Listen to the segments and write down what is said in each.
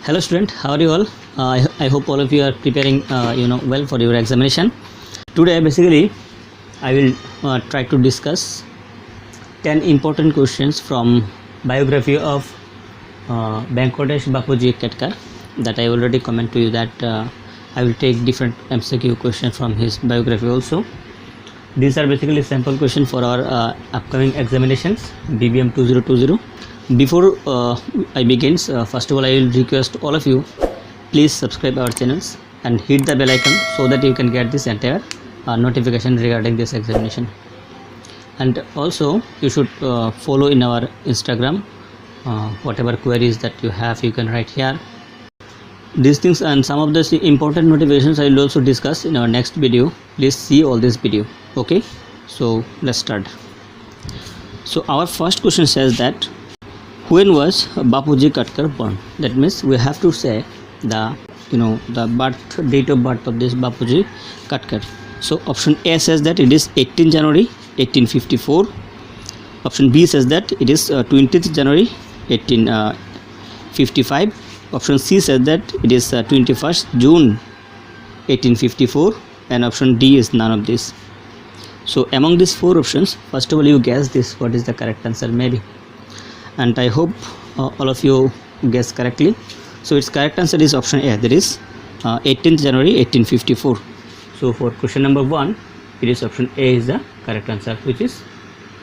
Hello student, how are you all? I hope all of you are preparing well for your examination. Today basically I will try to discuss 10 important questions from biography of Venkatesh Bapuji Ketkar that I already comment to you that I will take different MCQ questions from his biography also. These are basically sample questions for our upcoming examinations BBM 2020. Before I begins, first of all I will request all of you, please subscribe our channels and hit the bell icon so that you can get this entire notification regarding this examination. And also you should follow in our Instagram. Whatever queries that you have, you can write here. These things and some of the important notifications I will also discuss in our next video. Please see all this video. Okay, so let's start. So our first question says that when was Bapuji Ketkar born? That means we have to say the date of birth of this Bapuji Ketkar. So option A says that it is 18 January 1854. Option B says that it is 20th January 1855. Option C says that it is 21st June 1854, and option D is none of this. So among these four options, first of all you guess this, what is the correct answer maybe, and I hope all of you guess correctly. So its correct answer is option A, that is 18th January 1854. So for question number 1, it is option A is the correct answer, which is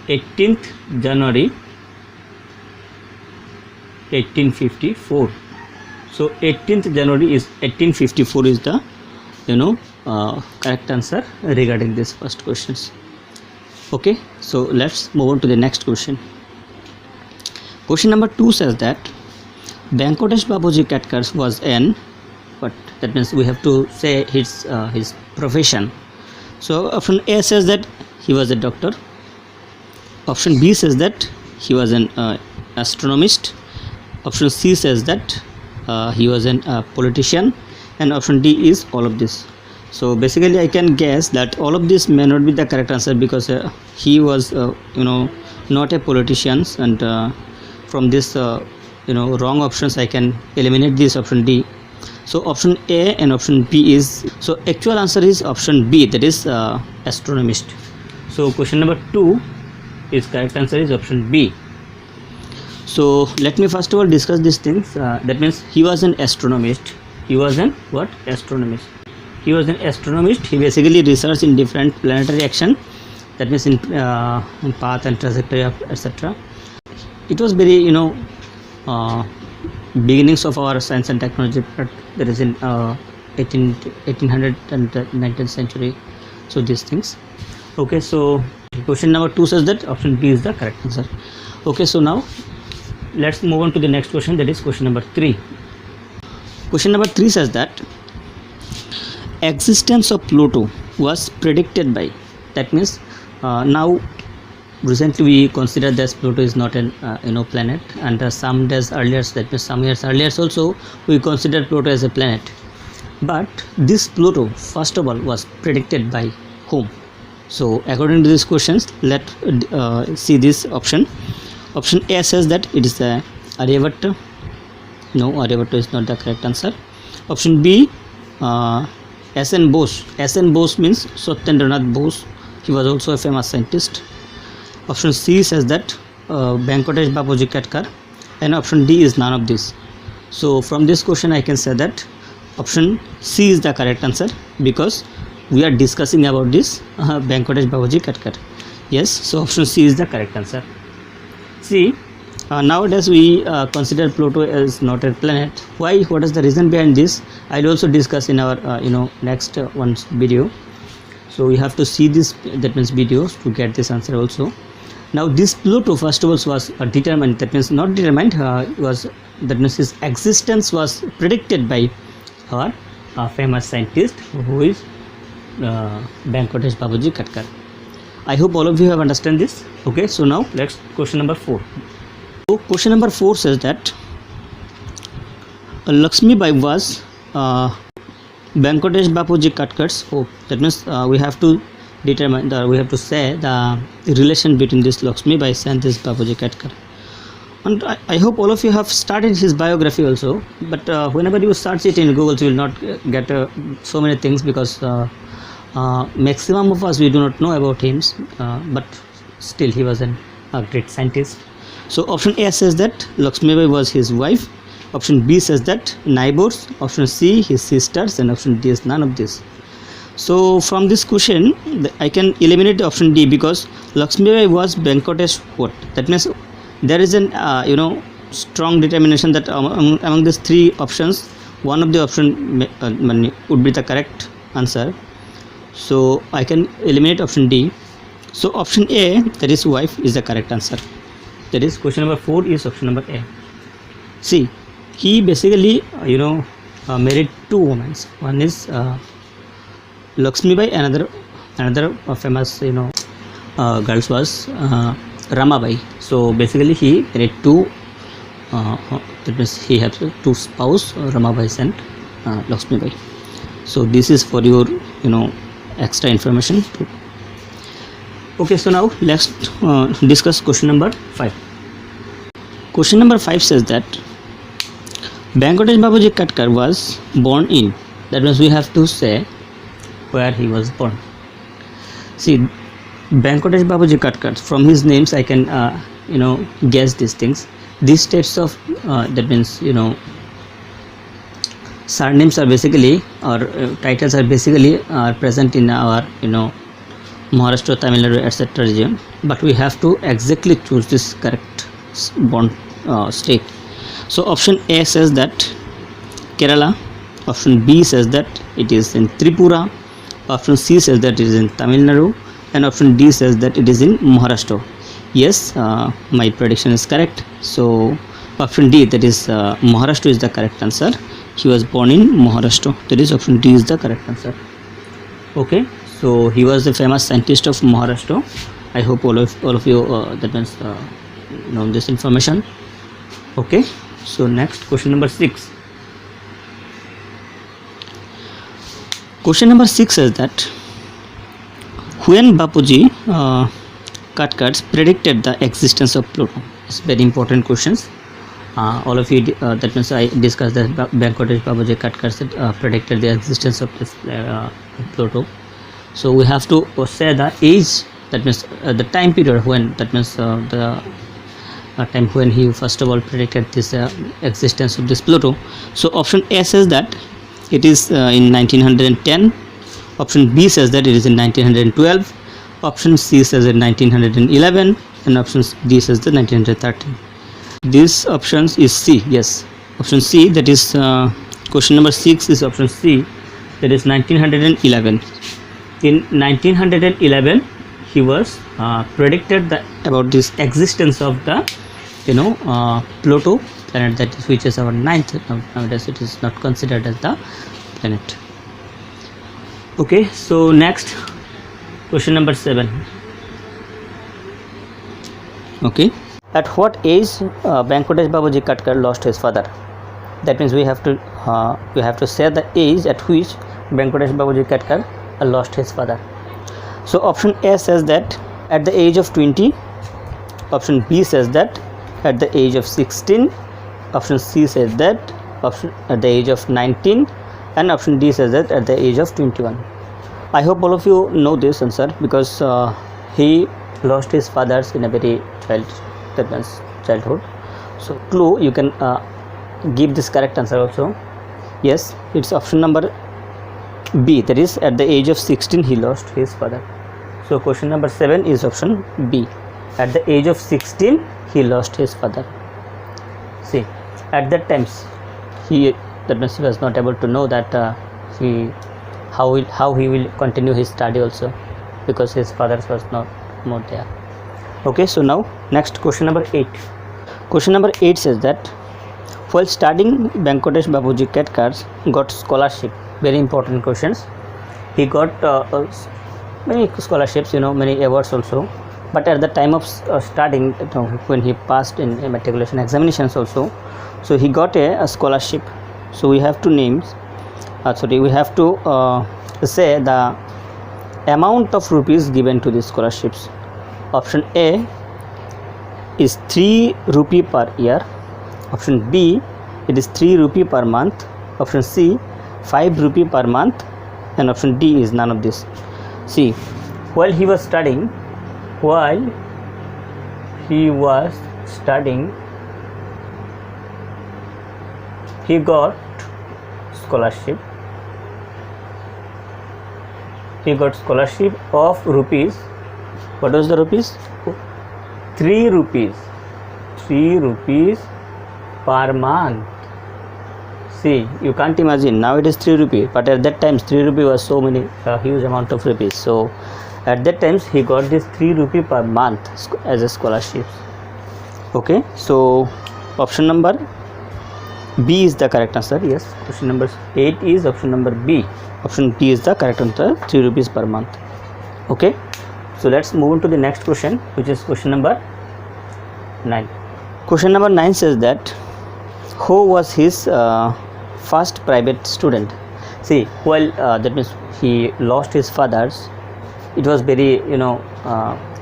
18th January 1854. So 18th January is 1854 is the correct answer regarding this first questions. Okay, so let's move on to the next question. Question number 2 says that Venkatesh Bapuji Ketkar was an, but that means we have to say his profession. So option A says that he was a doctor. Option B says that he was an astronomist. Option C says that he was a politician, and option D is all of this. So basically I can guess that all of this may not be the correct answer because he was not a politician, and from this wrong options I can eliminate this option D. So option A and option B is, so actual answer is option B, that is astronomist. So question number 2 is correct answer is option B. So let me first of all discuss these things. That means he was an astronomist. He was an what? Astronomist. He was an astronomist. He basically researched in different planetary action. That means in path and trajectory of etc. It was very beginnings of our science and technology. That is in 1800 and 19th century. So these things. Okay. So question number 2 says that option B is the correct answer. Okay. So now let's move on to the next question, that is question number 3. Question number 3 says that existence of Pluto was predicted by, that means now recently we consider that Pluto is not an planet, and some days earlier, that means some years earlier also we considered Pluto as a planet. But this Pluto first of all was predicted by whom? So according to these questions, let's see this option. Option A says that it is Aryabhatta. No, Aryabhatta is not the correct answer. Option B, S.N. Bose. S.N. Bose means Satyendranath Bose. He was also a famous scientist. Option C says that Venkatesh Bapuji Ketkar, and option D is none of this. So from this question I can say that option C is the correct answer because we are discussing about this Venkatesh Bapuji Ketkar. Yes, so option C is the correct answer. See, nowadays we consider Pluto as not a planet. Why? What is the reason behind this? I will also discuss in our next one's video. So we have to see this, that means videos, to get this answer also. Now this Pluto first of all was determined, that means not determined, was, that means his existence was predicted by our famous scientist who is Venkatesh Bapuji Ketkar. I hope all of you have understand this. Okay, so now let's question number 4. So question number 4 says that Lakshmi Bai was Venkatesh Bapuji Ketkar's hope. That means we have to determine, we have to say the relation between this Lakshmi Bai and this Bapuji Ketkar. and I hope all of you have started his biography also, but whenever you search it in Google, you will not get so many things, because maximum of us, we do not know about him, but still he was a great scientist. So option A says that Lakshmibai was his wife, option B says that neighbors, option C his sisters, and option D is none of this. So from this question I can eliminate option D, because Lakshmibai was Venkatesh what? That means there is an strong determination that among these three options, one of the option would be the correct answer. So I can eliminate option D. So option A, that is wife, is the correct answer. That is question number 4 is option number A. See, he basically married two women. One is Lakshmibai, another famous girls was Ramabai. So basically he married two, that means he has two spouse, Ramabai and Lakshmibai. So this is for your extra information. Okay, so now let's discuss question number 5. Question number 5 says that Venkatesh Babuji Katkar was born in, that means we have to say where he was born. See, Venkatesh Babuji Katkar, from his names I can guess these things. These types of that means surnames are basically, or titles are basically present in our Maharashtra, Tamil Nadu, etc. region, but we have to exactly choose this correct born state. So option A says that Kerala, option B says that it is in Tripura, option C says that it is in Tamil Nadu, and option D says that it is in Maharashtra. Yes, my prediction is correct. So option D, that is Maharashtra, is the correct answer. He was born in Maharashtra. That is option D is the correct answer. Okay, so he was the famous scientist of Maharashtra. I hope all of you that means know this information. Okay, so next question number 6. Question number 6 says that when Bapuji Katkar predicted the existence of Pluto. It's very important questions. All of you, that means I discussed that Venkatesh Babuji Katkar predicted the existence of this Pluto. So we have to say the age, that means the time period when, that means the time when he first of all predicted this existence of this Pluto. So option A says that it is in 1910, option B says that it is in 1912, option C says in 1911, and option D says the 1913. These options is C. Yes, option C, that is question number 6 is option C, that is 1911. In 1911 he was predicted about this existence of the Pluto planet, that is, which is our ninth. Nowadays it is not considered as the planet. Okay, so next question number 7. Okay, at what age Venkatesh Babuji Katkar lost his father? That means we have to say the age at which Venkatesh Babuji Katkar lost his father. So option A says that at the age of 20, option B says that at the age of 16, option C says that at the age of 19, and option D says that at the age of 21. I hope all of you know this answer, because he lost his fathers in a very childhood. So clue, you can give this correct answer also. Yes, it's option number B, that is at the age of 16 he lost his father. So question number 7 is option B. At the age of 16 he lost his father. See, at that times that means he was not able to know that how he will continue his study also, because his father was not more there. Okay, so now next question number 8. Question number 8 says that while studying, Venkatesh Babuji Katkar got scholarship. Very important questions. He got many scholarships, many awards also. But at the time of studying, when he passed in matriculation examinations also, so he got a scholarship. So we have to we have to say the amount of rupees given to these scholarships. Option A, is 3 rupee per year. Option B, it is 3 rupee per month. Option C, 5 rupee per month. And option D is none of this. See, while he was studying, he got scholarship. He got scholarship of rupees. What was the rupees? 3 rupees. 3 rupees per month. See, you can't imagine, now it is 3 rupees, but at that time 3 rupees was so many, huge amount of rupees. So at that time he got this 3 rupees per month as a scholarship. Okay, so option number B is the correct answer. Yes, question number 8 is option number B. Option B is the correct answer, 3 rupees per month. Okay, so let's move on to the next question, which is question number 9. Question number 9 says that who was his first private student? See, well, that means he lost his father's. It was very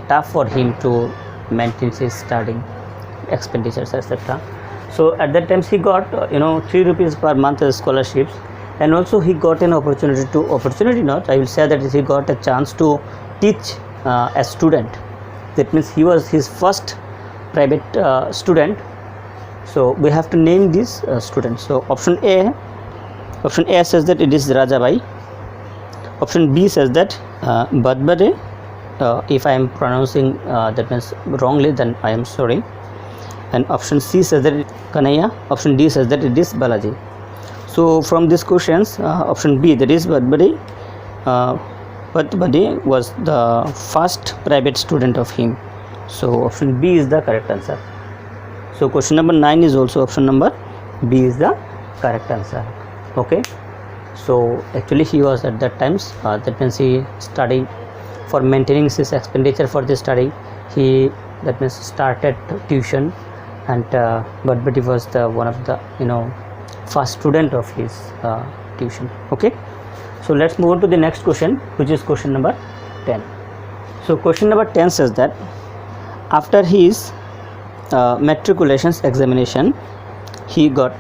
tough for him to maintain his studying expenditures, etc. So at that time he got 3 rupees per month as scholarships, and also he got an opportunity that he got a chance to teach a student. That means he was his first private student. So we have to name this student. So option A says that it is Rajabai. Option B says that Badbade. If I am pronouncing that means wrongly, then I am sorry. And option C says that it is Kanaya. Option D says that it is Balaji. So from these questions, option B, that is Badbade, was the first private student of him. So option B is the correct answer. So question number 9 is also option number B is the correct answer. Okay, so actually he was at that times, that means he studied for maintaining his expenditure for the study. He that means started tuition, and but he was the one of the first student of his tuition. Okay, so let's move on to the next question, which is question number 10. So question number 10 says that after his matriculation examination he got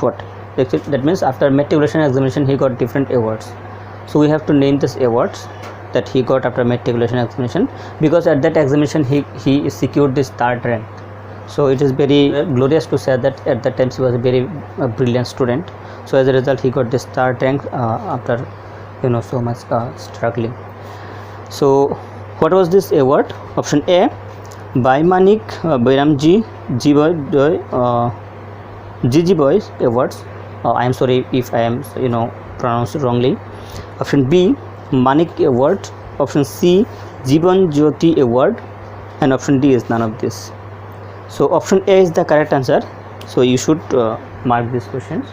what? That means after matriculation examination he got different awards. So we have to name this awards that he got after matriculation examination, because at that examination he secured this 3rd rank. So it is very glorious to say that at that time he was a very brilliant student. So as a result he got this 3rd rank after so much struggling. So what was this award? Option A, Baimanik Bairamji Gigi Boys Awards. I am sorry if I am pronounced wrongly. Option B, Manik Award. Option C, Jiban Jyoti Award. And option D is none of this. So option A is the correct answer. So you should mark these questions.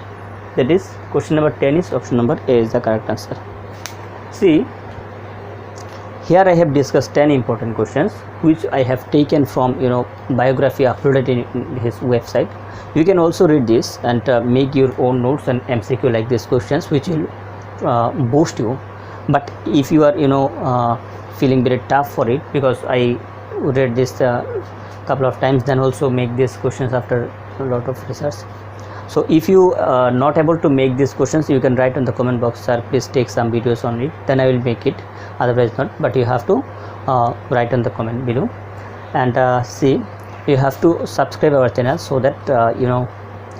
That is question number 10 is option number A is the correct answer. See, here I have discussed 10 important questions which I have taken from biography uploaded in his website. You can also read this and make your own notes and MCQ like these questions, which will boost you. But if you are feeling very tough for it, because I read this couple of times, then also make these questions after a lot of research. So if you are not able to make these questions, you can write on the comment box, sir, please take some videos on it, then I will make it, otherwise not. But you have to write on the comment below. And see, you have to subscribe our channel so that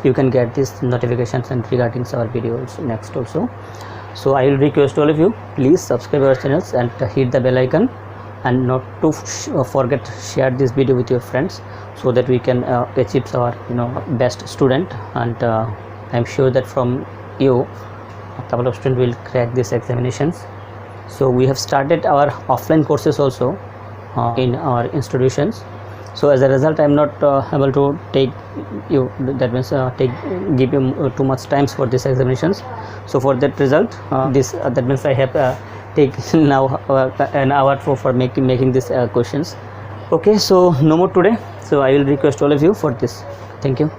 you can get these notifications and regarding our videos next also. So I will request all of you, please subscribe our channels and hit the bell icon, and not to forget share this video with your friends, so that we can achieve our best student. And I am sure that from you a couple of students will crack these examinations. So we have started our offline courses also in our institutions. So as a result, I am not able to take you, that means give you too much times for these examinations. So for that result, that means I have taken now an hour for making these questions. Okay, so no more today. So I will request all of you for this. Thank you.